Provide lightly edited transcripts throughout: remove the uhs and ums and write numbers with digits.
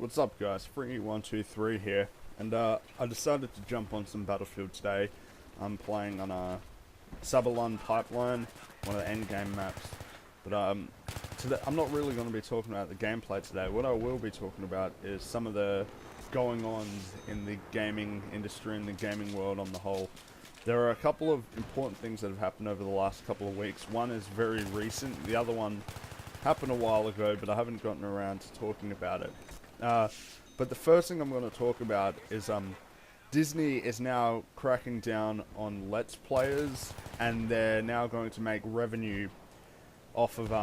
What's up, guys? Free123 here, and I decided to jump on some Battlefield today. I'm playing on a Sabalon Pipeline, one of the endgame maps. But today, I'm not really going to be talking about the gameplay today. What I will be talking about is some of the going-ons in the gaming industry and the gaming world on the whole. There are a couple of important things that have happened over the last couple of weeks. One is very recent, the other one happened a while ago, but I haven't gotten around to talking about it. But the first thing I'm going to talk about is Disney is now cracking down on Let's Players, and they're now going to make revenue off of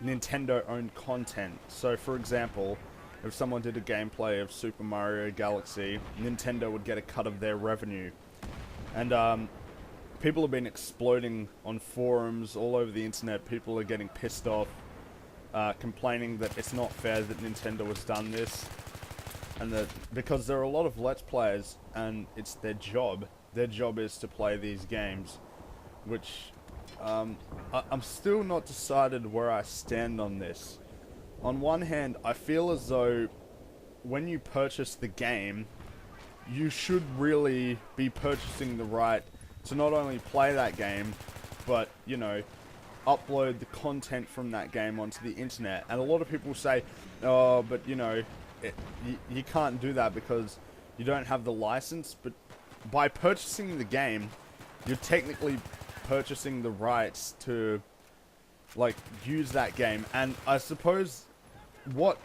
Nintendo-owned content. So, for example, if someone did a gameplay of Super Mario Galaxy, Nintendo would get a cut of their revenue. And people have been exploding on forums all over the internet. People are getting pissed off, complaining that it's not fair that Nintendo has done this, and that because there are a lot of Let's Players and it's their job. Their job is to play these games, which I'm still not decided where I stand on this. On one hand, I feel as though when you purchase the game, you should really be purchasing the right to not only play that game, but, you know, upload the content from that game onto the internet. And a lot of people say, oh, but, you know, you can't do that because you don't have the license. But by purchasing the game, you're technically purchasing the rights to, like, use that game. And I suppose what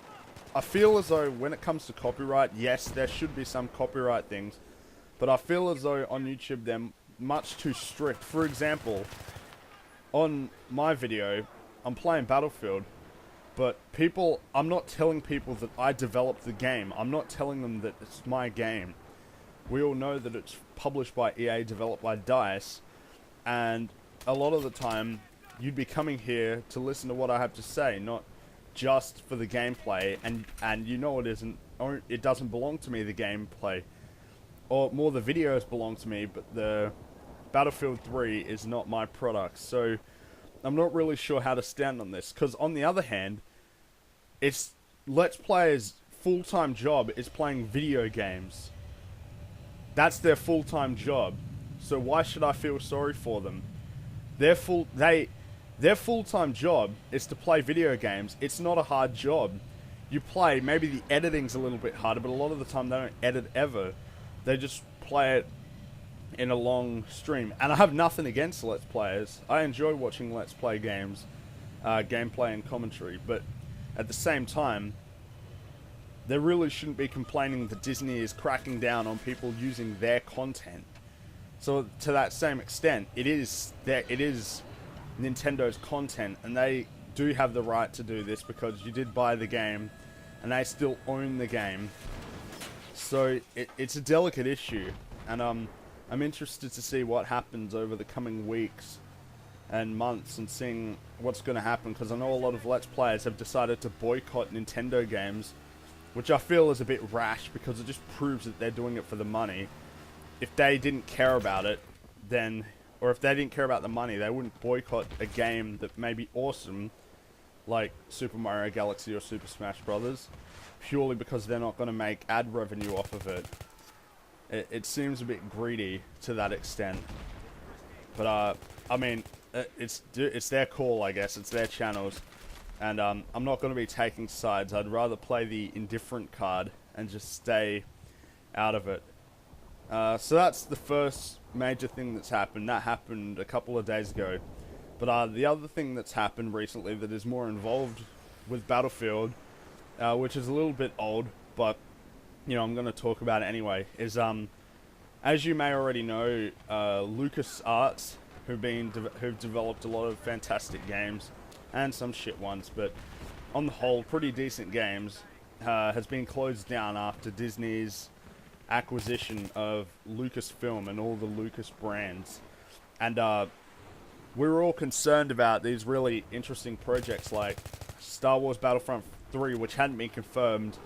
I feel as though when it comes to copyright, yes, there should be some copyright things, but I feel as though on YouTube they're much too strict. For example, on my video, I'm playing Battlefield, but I'm not telling people that I developed the game. I'm not telling them that it's my game. We all know that it's published by EA, developed by DICE, and a lot of the time, you'd be coming here to listen to what I have to say, not just for the gameplay, and you know it doesn't belong to me, the gameplay, or more the videos belong to me, but the Battlefield 3 is not my product. So I'm not really sure how to stand on this, because on the other hand, it's Let's Players' full-time job is playing video games. That's their full-time job, so why should I feel sorry for them? Their full-time job is to play video games. It's not a hard job. You play, maybe the editing's a little bit harder, but a lot of the time they don't edit ever. They just play it in a long stream. And I have nothing against Let's Players. I enjoy watching Let's Play games, gameplay and commentary, but at the same time, they really shouldn't be complaining that Disney is cracking down on people using their content. So to that same extent, it is Nintendo's content, and they do have the right to do this because you did buy the game and they still own the game. So it's a delicate issue, and I'm interested to see what happens over the coming weeks and months and seeing what's going to happen, because I know a lot of Let's Players have decided to boycott Nintendo games, which I feel is a bit rash because it just proves that they're doing it for the money. If they didn't care about it, then, or if they didn't care about the money, they wouldn't boycott a game that may be awesome, like Super Mario Galaxy or Super Smash Brothers, purely because they're not going to make ad revenue off of it. It seems a bit greedy to that extent. But, I mean, it's their call, I guess. It's their channels. And I'm not going to be taking sides. I'd rather play the indifferent card and just stay out of it. So that's the first major thing that's happened. That happened a couple of days ago. But the other thing that's happened recently that is more involved with Battlefield, which is a little bit old, but you know, I'm going to talk about it anyway, is as you may already know, Lucasarts, who've developed a lot of fantastic games and some shit ones, but on the whole, pretty decent games, has been closed down after Disney's acquisition of Lucasfilm and all the Lucas brands. And we were all concerned about these really interesting projects like Star Wars Battlefront 3, which hadn't been confirmed,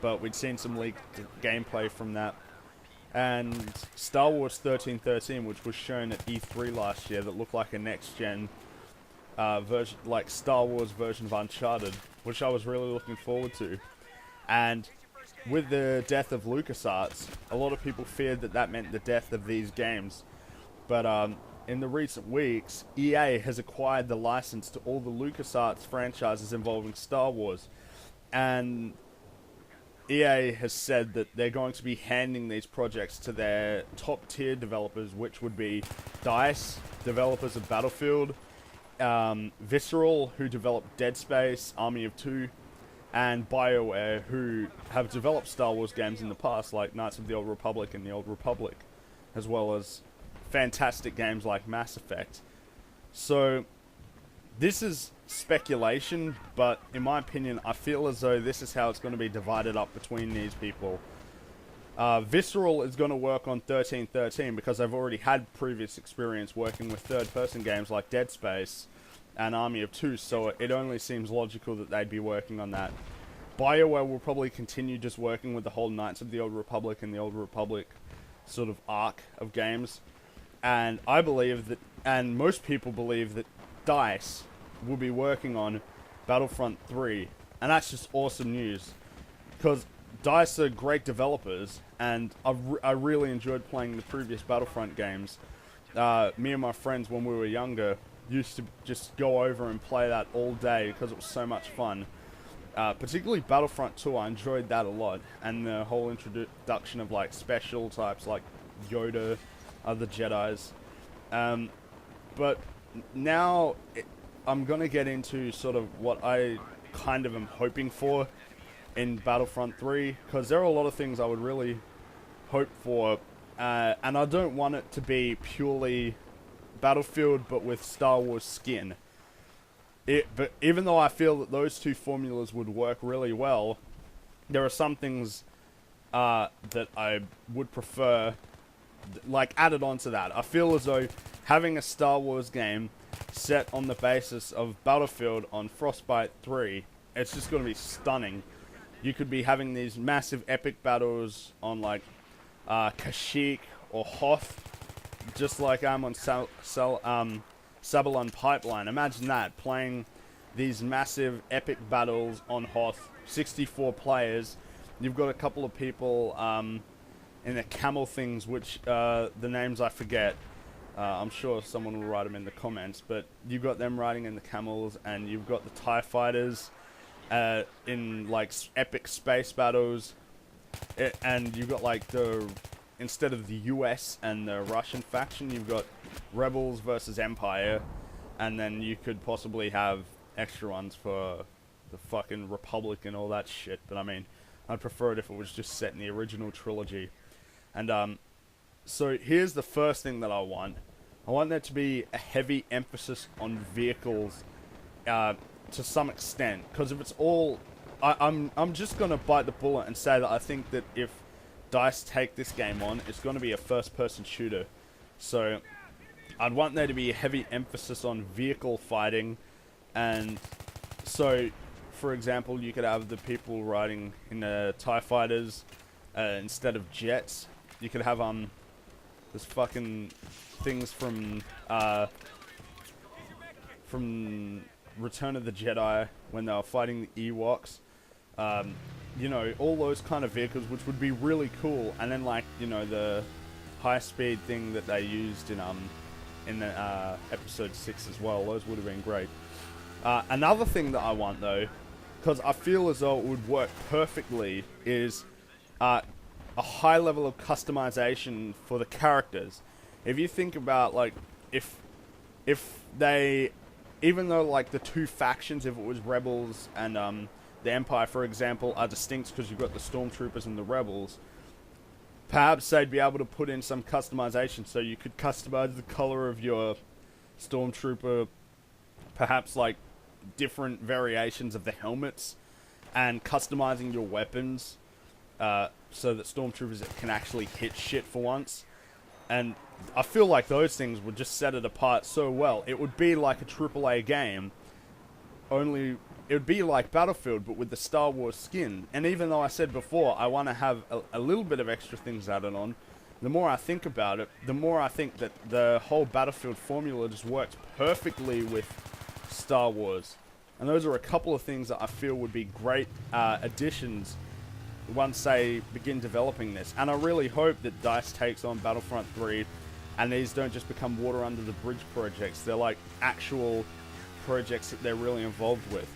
but we'd seen some leaked gameplay from that, and Star Wars 1313, which was shown at E3 last year, that looked like a next-gen version, like Star Wars version of Uncharted, which I was really looking forward to. And with the death of Lucasarts, a lot of people feared that that meant the death of these games. But in the recent weeks, EA has acquired the license to all the LucasArts franchises involving Star Wars. And EA has said that they're going to be handing these projects to their top tier developers, which would be DICE, developers of Battlefield, Visceral, who developed Dead Space, Army of Two, and BioWare, who have developed Star Wars games in the past, like Knights of the Old Republic and the Old Republic, as well as fantastic games like Mass Effect. So this is speculation, but in my opinion, I feel as though this is how it's going to be divided up between these people. Visceral is going to work on 1313 because they've already had previous experience working with third-person games like Dead Space and Army of Two, so it only seems logical that they'd be working on that. BioWare will probably continue just working with the whole Knights of the Old Republic and the Old Republic sort of arc of games. And I believe that, and most people believe that DICE will be working on Battlefront 3, and that's just awesome news, because DICE are great developers, and I really enjoyed playing the previous Battlefront games. Me and my friends, when we were younger, used to just go over and play that all day because it was so much fun. Particularly Battlefront 2, I enjoyed that a lot, and the whole introduction of like special types like Yoda, other Jedis. But now I'm gonna get into sort of what I kind of am hoping for in Battlefront 3, because there are a lot of things I would really hope for, and I don't want it to be purely Battlefield but with Star Wars skin. But even though I feel that those two formulas would work really well, there are some things that I would prefer, like, added onto that. I feel as though having a Star Wars game set on the basis of Battlefield on Frostbite 3, it's just going to be stunning. You could be having these massive epic battles on like Kashyyyk or Hoth, just like I'm on Sabalon Pipeline. Imagine that, playing these massive epic battles on Hoth, 64 players. You've got a couple of people in the camel things, which the names I forget. I'm sure someone will write them in the comments, but you've got them riding in the camels, and you've got the TIE fighters in like epic space battles, and you've got like instead of the US and the Russian faction, you've got Rebels versus Empire, and then you could possibly have extra ones for the fucking Republic and all that shit. But I mean, I'd prefer it if it was just set in the original trilogy. And so here's the first thing that I want. I want there to be a heavy emphasis on vehicles, to some extent, because if it's all, I'm just gonna bite the bullet and say that I think that if DICE take this game on, it's gonna be a first-person shooter. So I'd want there to be a heavy emphasis on vehicle fighting, and so, for example, you could have the people riding in the TIE fighters instead of jets. You could have this fucking things from Return of the Jedi when they were fighting the Ewoks. You know, all those kind of vehicles, which would be really cool. And then, like, you know, the high-speed thing that they used in the episode 6 as well. Those would have been great. Another thing that I want, though, because I feel as though it would work perfectly, is a high level of customization for the characters. If you think about, like, if they, even though, like, the two factions, if it was Rebels and the Empire, for example, are distinct because you've got the Stormtroopers and the Rebels, perhaps they'd be able to put in some customization, so you could customize the color of your Stormtrooper, perhaps, like, different variations of the helmets, and customizing your weapons so that Stormtroopers can actually hit shit for once. And I feel like those things would just set it apart so well. It would be like a AAA game, only it would be like Battlefield, but with the Star Wars skin. And even though I said before, I want to have a little bit of extra things added on, the more I think about it, the more I think that the whole Battlefield formula just works perfectly with Star Wars. And those are a couple of things that I feel would be great additions once they begin developing this. And I really hope that DICE takes on Battlefront 3 and these don't just become water under the bridge projects. They're like actual projects that they're really involved with.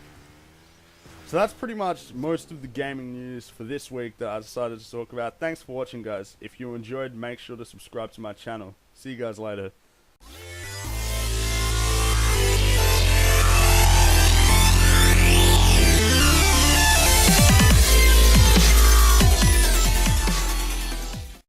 So that's pretty much most of the gaming news for this week that I decided to talk about. Thanks for watching, guys. If you enjoyed, make sure to subscribe to my channel. See you guys later.